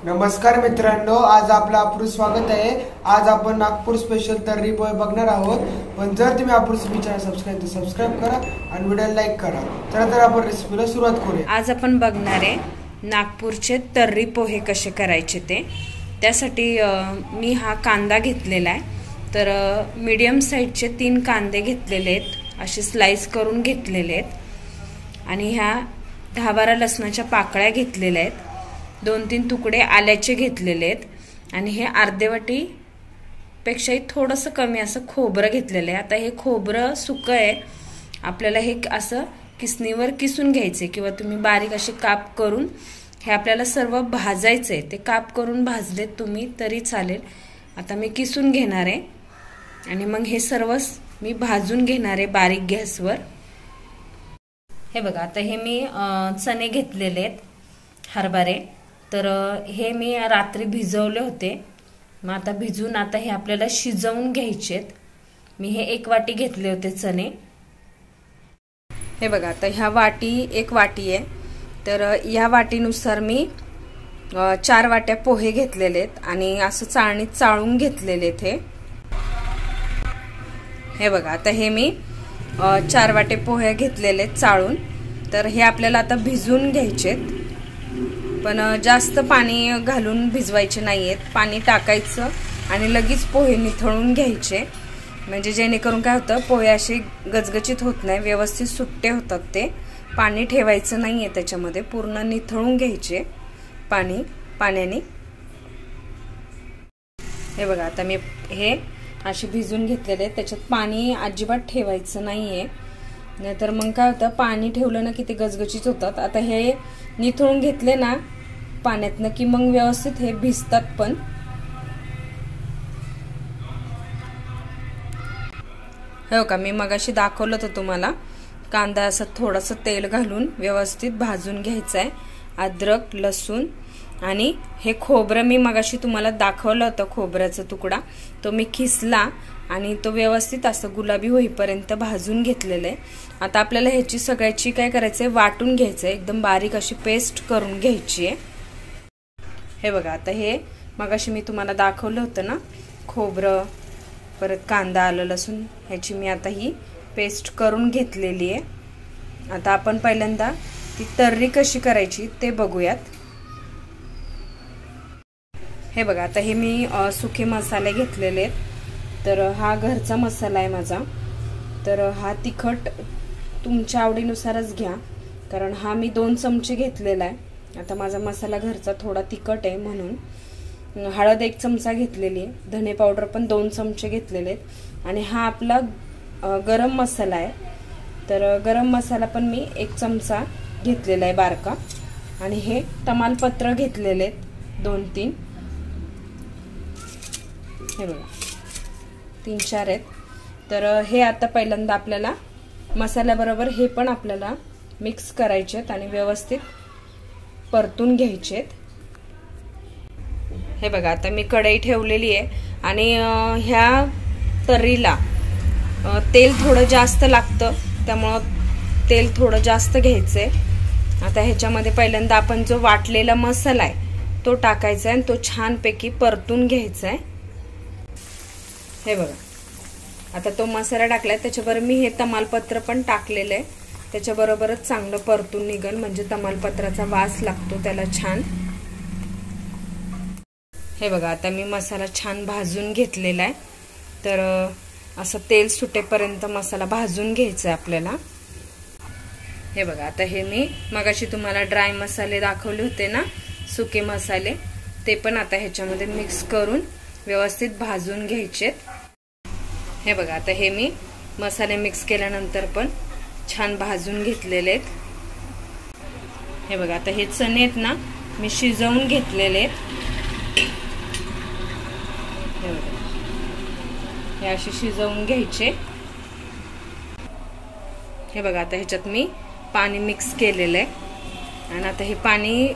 नमस्कार मित्रांनो, आज आपलं अप्रूप स्वागत आहे। आज आपण नागपूर स्पेशल तर्री पोहे बघणार आहोत। पण जर तुम्ही अप्रूप चॅनल सबस्क्राइब करा आणि व्हिडिओला लाईक करा। तर आपण रेसिपीला सुरुवात करूया। आज आपण बघणार आहे नागपूरचे तर्री पोहे कसे करायचे ते। त्यासाठी मी हा कांदा घेतलेला आहे। तर मीडियम साइजचे 3 कांदे घेतलेले आहेत, असे स्लाइस करून घेतलेले आहेत। आणि ह्या 10-12 लसणाच्या पाकळ्या घेतलेल्या आहेत। 2-3 तुकडे आल्याचे घेतलेले आहेत आणि हे अर्धे वाटी पेक्षाही थोडंसं कमी असं खोबरं घेतलेलं आहे। आता हे खोबरं सुकं आहे, आपल्याला हे असं किसणीवर किसून घ्यायचे किंवा तुम्ही बारीक असे काप करून हे आपल्याला सर्व भाजायचे। ते काप करून भाजलेत तुम्ही तरी चालेल। आता मी किसून घेणार आहे आणि मग हे सर्व मी भाजून घेणार आहे बारीक गॅसवर। हे बघा, आता हे मी चणे घेतलेले आहेत, हरभरे। तर हे मी रात्री भिजवले होते। मग आता भिजून आता हे आपल्याला शिजवून घ्यायचेत। मी हे 1 वाटी घेतले होते चणे। हे बघा, आता ह्या वाटी 1 वाटी आहे, तर या वाटीनुसार मी 4 वाट्या पोहे घेतलेले आहेत आणि असं चाळणीत चाळून घेतलेले आहेत। हे बघा, आता हे मी 4 वाटे पोहे घेतलेले आहेत चाळून। तर हे आपल्याला आता भिजवून घ्यायचेत, पण जास्त पाणी घालून भिजवायचे नाहीयेत। पाणी टाकायचं आणि लगेच पोहे निथळून घ्यायचे, म्हणजे जेणेकरून काय होतं, पोहे असे गजगजीत होत नाही, व्यवस्थित सुट्टे होतात ते। पाणी ठेवायचं नाहीये त्याच्यामध्ये, पूर्ण निथळून घ्यायचे पाण्याने। हे बघा, आता मी हे असे भिजून घेतलेले, त्याच्यात पाणी अजिबात ठेवायचं नाहीये, नाहीतर मग काय होतं, पाणी ठेवलं ना की ते गजगजीत होतात। आता हे निथळून घेतले ना पाण्यातनं की मग व्यवस्थित हे भिजतात पण। हो का, मी मगाशी दाखवलं होतं तुम्हाला, कांदा असं थोडंसं तेल घालून व्यवस्थित भाजून घ्यायचं आहे। अद्रक, लसूण आणि हे खोबरं मी मगाशी तुम्हाला दाखवलं होतं, खोबऱ्याचा तुकडा तो मी खिसला आणि तो व्यवस्थित असं गुलाबी होईपर्यंत भाजून घेतलेलं आहे। आता आपल्याला ह्याची सगळ्याची काय करायचंय, वाटून घ्यायचंय, एकदम बारीक अशी पेस्ट करून घ्यायची आहे। हे बघा, आता हे मगाशी मी तुम्हाला दाखवलं होतं ना, खोबरं परत कांदा, आलं, लसूण, ह्याची मी आता ही पेस्ट करून घेतलेली आहे। आता आपण पहिल्यांदा ती तर्री कशी करायची ते बघूयात। हे बघा, आता हे मी सुके मसाले घेतलेले आहेत। तर हा घरचा मसाला आहे माझा। तर हा तिखट तुमच्या आवडीनुसारच घ्या, कारण हा मी 2 चमचे घेतलेला आहे। आता माझा मसाला घरचा थोडा तिखट आहे म्हणून। हळद 1 चमचा घेतलेली आहे, धने पावडर पण 2 चमचे घेतलेले आहेत आणि हा आपला गरम मसाला आहे। तर गरम मसाला पण मी 1 चमचा घेतलेला आहे बारका। आणि हे तमालपत्र घेतलेले आहेत 2-3, हे बघा 3-4 आहेत। तर हे आता पहिल्यांदा आपल्याला मसाल्याबरोबर हे पण आपल्याला मिक्स करायचे आहेत आणि व्यवस्थित परतून घ्यायचे आहेत। हे बघा, आता मी कढई ठेवलेली आहे आणि ह्या तर्रीला तेल थोडं जास्त लागतं, त्यामुळं तेल थोडं जास्त घ्यायचंय। आता ह्याच्यामध्ये पहिल्यांदा आपण जो वाटलेला मसाला आहे तो टाकायचा आहे आणि तो छानपैकी परतून घ्यायचा आहे। हे बघा, आता तो मसाला टाकलाय, त्याच्याबरोबर मी हे तमालपत्र पण टाकलेलं आहे, त्याच्याबरोबरच चांगलं परतून निघेल, म्हणजे तमालपत्राचा वास लागतो त्याला छान। हे बघा, आता मी मसाला छान भाजून घेतलेला आहे। तर असं तेल सुटेपर्यंत मसाला भाजून घ्यायचा आहे आपल्याला। हे बघा, आता हे मी मगाशी तुम्हाला ड्राय मसाले दाखवले होते ना, सुके मसाले, ते पण आता ह्याच्यामध्ये मिक्स करून व्यवस्थित भाजून घ्यायचे। हे बघा, आता हे मी मसाले मिक्स केल्यानंतर पण छान भाजून घेतलेले आहेत। हे बघा, आता हे चणे आहेत ना, मी शिजवून घेतलेले आहेत। हे बघा, हे असे शिजवून घ्यायचे। हे बघा, आता ह्याच्यात मी पाणी मिक्स केलेलं आहे आणि आता हे पाणी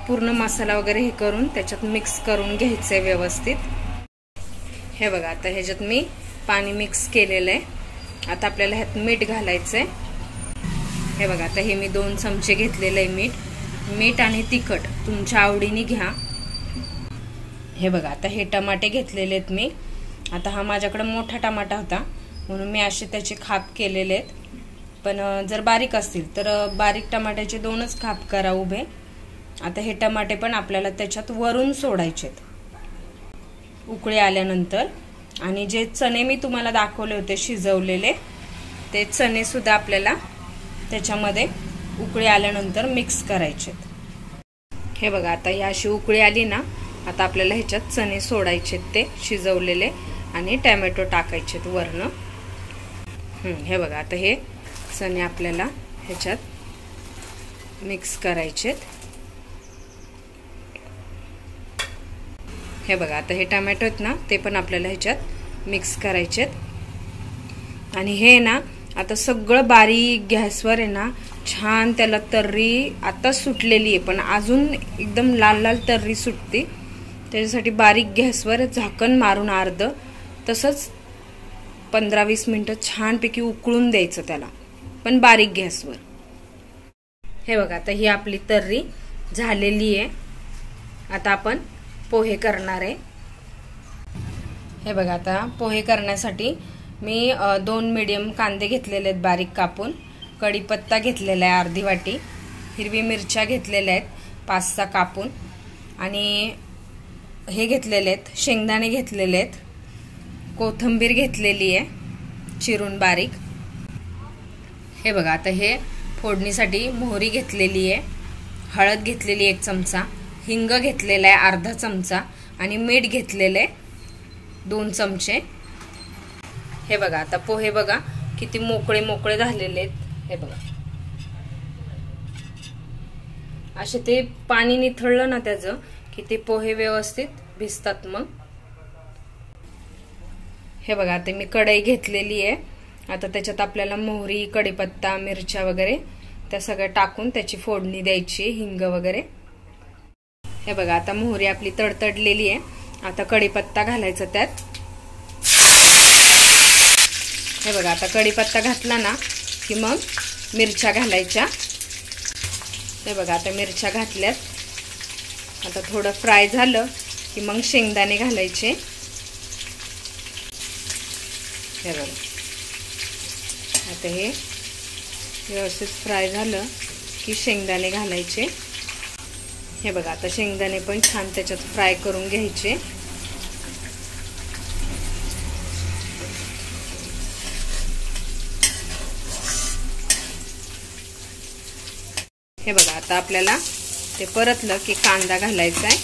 पूर्ण मसाला वगैरे हे करून त्याच्यात मिक्स करून घ्यायचंय व्यवस्थित। हे बघा, आता ह्याच्यात मी पाणी मिक्स केलेलं आहे। आता आपल्याला ह्यात मीठ घालायचंय। हे बघा, आता हे मी 2 चमचे घेतलेलं आहे मीठ आणि तिखट तुमच्या आवडीने घ्या। हे बघा आता हे टमाटे घेतलेले आहेत मी. आता हा माझ्याकडे मोठा टमाटा होता म्हणून मी असे त्याचे खाप केलेले आहेत. पण जर बारीक असतील तर बारीक टमाट्याचे 2च खाप करा उभे. आता हे टमाटे पण आपल्याला त्याच्यात वरून सोडायचेत उकळी आल्यानंतर. आणि जे चणे मी तुम्हाला दाखवले होते शिजवलेले ते चणे सुद्धा आपल्याला त्याच्यामध्ये उकळी आल्यानंतर मिक्स करायचेत. हे बघा आता ही अशी उकळी आली ना, आता आपल्याला ह्याच्यात चणे सोडायचेत ते शिजवलेले आणि टोमॅटो टाकायचेत वरनं. हे बघा आता हे चणे आपल्याला ह्याच्यात मिक्स करायचेत. हे बघा आता हे टोमॅटो आहेत ना ते पण आपल्याला ह्याच्यात मिक्स करायचेत. आणि हे ना आता सगळं बारीक गॅसवर आहे ना, छान त्याला तर्री आता सुटलेली आहे, पण अजून एकदम लाल लाल तर्री सुटते. त्याच्यासाठी बारीक गॅसवर झाकण मारून अर्ध तसंच 15-20 मिनिटं छानपैकी उकळून द्यायचं त्याला, पण बारीक गॅसवर. हे बघा आता ही आपली तर्री झालेली आहे. आता आपण पोहे करणार आहे. हे बघा आता पोहे करण्यासाठी मी 2 मीडियम कांदे घेतलेले आहेत बारीक कापून, कढीपत्ता घेतलेला आहे अर्धी वाटी, हिरवी मिरच्या घेतलेल्या आहेत 5-6 कापून, आणि हे घेतलेले आहेत शेंगदाणे घेतलेले आहेत, कोथिंबीर घेतलेली आहे चिरून बारीक. हे बघा आता हे फोडणीसाठी मोहरी घेतलेली आहे, हळद घेतलेली 1 चमचा, हिंग घेतलेला आहे अर्धा चमचा आणि मीठ घेतलेले 2 चमचे. हे बघा आता पोहे बघा किती मोकळे मोकळे झालेले आहेत. हे बघा असे ते पाणी निथळलं ना त्याचं की ते पोहे व्यवस्थित भिजतात मग. हे बघा आता मी कढई घेतलेली आहे. आता त्याच्यात आपल्याला मोहरी, कढीपत्ता, मिरच्या वगैरे त्या सगळं टाकून त्याची फोडणी द्यायची, हिंग वगैरे. हे बघा आता मोहरी आपली तडतडलेली आहे. आता कढीपत्ता घालायचा त्यात. हे बघा आता कढीपत्ता घातला ना की मग मिरच्या घालायच्या. हे बघा आता मिरच्या घातल्यात. आता थोडं फ्राय झालं की मग शेंगदाणे घालायचे. हे बघा आता हे व्यवस्थित फ्राय झालं की शेंगदाणे घालायचे. हे बघा आता शेंगदाणे पण छान त्याच्यात फ्राय करून घ्यायचे. हे बघा आता आपल्याला ते परतलं की कांदा घालायचा आहे.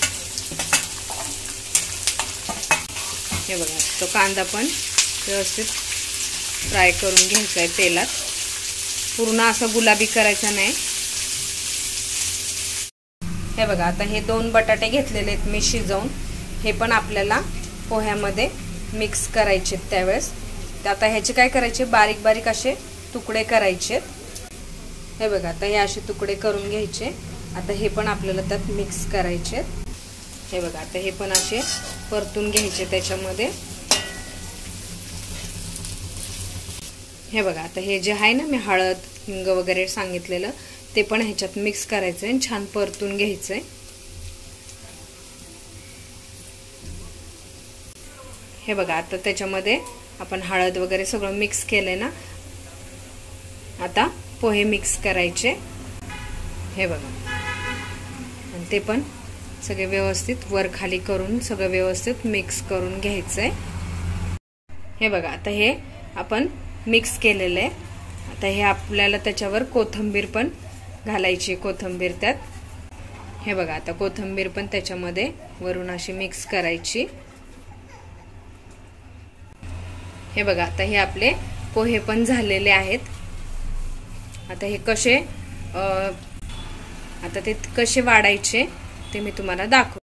हे बघा तो कांदा पण व्यवस्थित फ्राय करून घ्यायचा आहे तेलात, पूर्ण असं गुलाबी करायचा नाही. हे बघा आता हे 2 बटाटे घेतलेले आहेत मी शिजवून, हे पण आपल्याला पोह्यामध्ये मिक्स करायचे त्यावेळेस. आता ह्याचे काय करायचे, बारीक बारीक असे तुकडे करायचे. हे बघा आता हे असे तुकडे करून घ्यायचे. आता हे पण आपल्याला त्यात मिक्स करायचे. हे बघा आता हे पण असे परतून घ्यायचे त्याच्यामध्ये. हे बघा आता हे जे आहे ना मी हळद, हिंग वगैरे सांगितलेलं ते पण ह्याच्यात मिक्स करायचंय आणि छान परतून घ्यायचंय. हे बघा आता त्याच्यामध्ये आपण हळद वगैरे सगळं मिक्स केलंय ना, आता पोहे मिक्स करायचे. हे बघा आणि ते पण सगळे व्यवस्थित वर खाली करून सगळं व्यवस्थित मिक्स करून घ्यायचंय. हे बघा आता हे आपण मिक्स केलेलं आहे. आता हे आपल्याला त्याच्यावर कोथिंबीर पण घालायची, कोथिंबीर त्यात. हे बघा आता कोथिंबीर पण त्याच्यामध्ये वरून अशी मिक्स करायची. हे बघा आता हे आपले पोहे पण झालेले आहेत. आता हे कसे आता ते कसे वाढायचे ते मी तुम्हाला दाखव.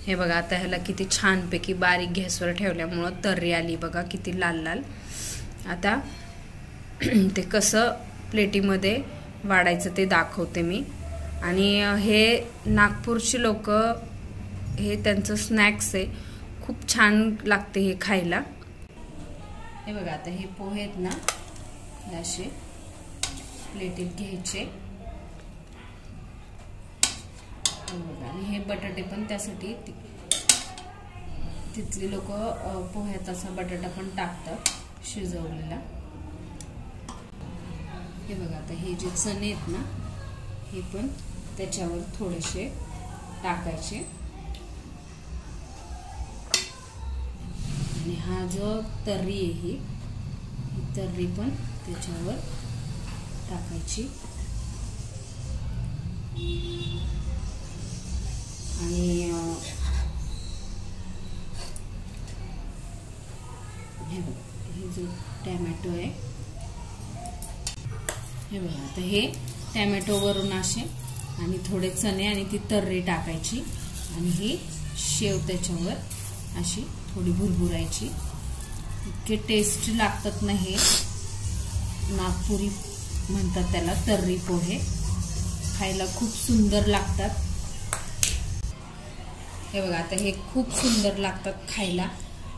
हे बघा आता ह्याला किती छानपैकी बारीक गॅसवर ठेवल्यामुळं तर्री आली बघा किती लाल लाल. आता ते कसं प्लेटीमध्ये वाढायचं ते दाखवते मी. आणि हे नागपूरची लोक हे त्यांचं स्नॅक्स आहे, खूप छान लागते हे खायला. हे बघा आता हे पोहे आहेत ना हे असे प्लेटीत घ्यायचे. आणि हे बटाटे पण त्यासाठी तिथली लोक पोह्यात असा बटाटा पण टाकतात शिजवलेला. हे बघा आता हे जे चणे आहेत ना हे पण त्याच्यावर थोडेसे टाकायचे आणि हा जो तर्री आहे ही तर्री पण त्याच्यावर टाकायची आणि हे जो टॅमॅटो आहे हे बघा आता हे टॅमॅटो वरून असे आणि थोडे चणे आणि ती तर्री टाकायची आणि ही शेव त्याच्यावर अशी थोडी भुरभुरायची. इतके टेस्टी लागतात ना हे, नागपुरी म्हणतात त्याला तर्री पोहे, खायला खूप सुंदर लागतात. हे बघा आता हे खूप सुंदर लागतात खायला.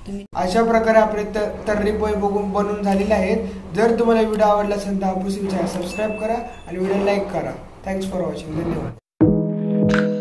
तुम्ही अशा प्रकारे आपले तर्री पोहे बनवून झालेले आहेत. जर तुम्हाला व्हिडिओ आवडला असेल तर आपल्या चॅनल सबस्क्राईब करा आणि व्हिडिओ लाईक करा. Thanks for watching. धन्यवाद.